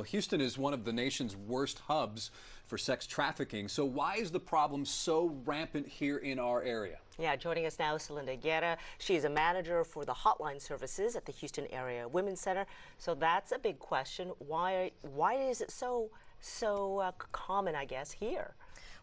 Well, Houston is one of the nation's worst hubs for sex trafficking. So why is the problem so rampant here in our area? Yeah, joining us now is Celinda Guerra. She's a manager for the hotline services at the Houston Area Women's Center. So that's a big question. Why is it so common, I guess, here?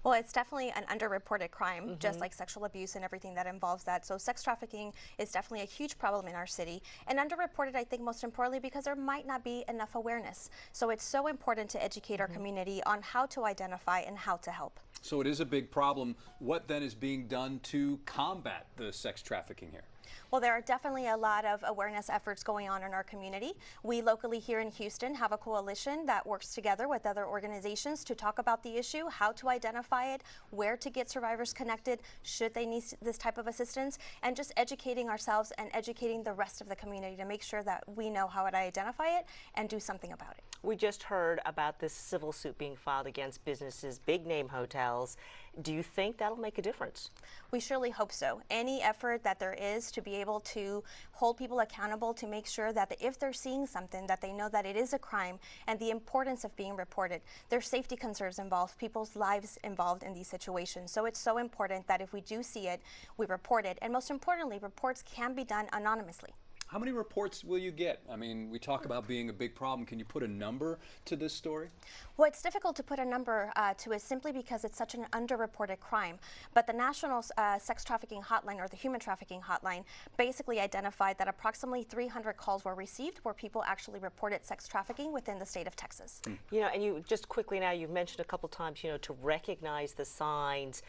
Well, it's definitely an underreported crime, just like sexual abuse and everything that involves that. So sex trafficking is definitely a huge problem in our city, and underreported, I think, most importantly, because there might not be enough awareness. So it's so important to educate our community on how to identify and how to help. So it is a big problem. What then is being done to combat the sex trafficking here? Well, there are definitely a lot of awareness efforts going on in our community. We locally here in Houston have a coalition that works together with other organizations to talk about the issue, how to identify it, where to get survivors connected, should they need this type of assistance, and just educating ourselves and educating the rest of the community to make sure that we know how to identify it and do something about it. We just heard about this civil suit being filed against businesses, big name hotels. Do you think that'll make a difference? We surely hope so. Any effort that there is to be able to hold people accountable, to make sure that if they're seeing something, that they know that it is a crime and the importance of being reported. There's safety concerns involved, people's lives involved in these situations. So it's so important that if we do see it, we report it. And most importantly, reports can be done anonymously. How many reports will you get? I mean, we talk about being a big problem. Can you put a number to this story? Well, it's difficult to put a number to it simply because it's such an underreported crime. But the National Sex Trafficking Hotline, or the Human Trafficking Hotline, basically identified that approximately 300 calls were received where people actually reported sex trafficking within the state of Texas. You know, and you just quickly now, you've mentioned a couple times, you know, to recognize the signs.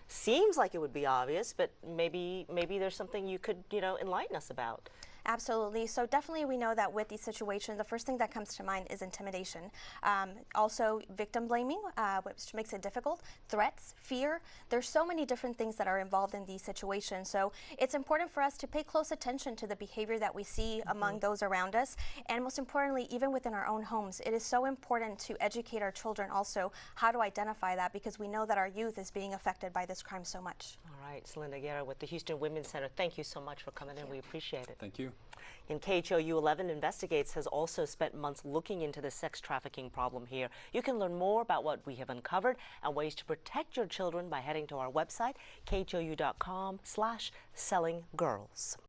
Seems like it would be obvious, but maybe there's something you could, you know, enlighten us about. Absolutely. So definitely we know that with these situations, the first thing that comes to mind is intimidation. Also victim blaming, which makes it difficult, threats, fear. There's so many different things that are involved in these situations. So it's important for us to pay close attention to the behavior that we see among those around us. And most importantly, even within our own homes, it is so important to educate our children also how to identify that, because we know that our youth is being affected by this crime so much. All right, Celinda Guerra with the Houston Women's Center, thank you so much for coming in. We appreciate it. Thank you. And KHOU 11 Investigates has also spent months looking into the sex trafficking problem here. You can learn more about what we have uncovered and ways to protect your children by heading to our website, khou.com/sellinggirls.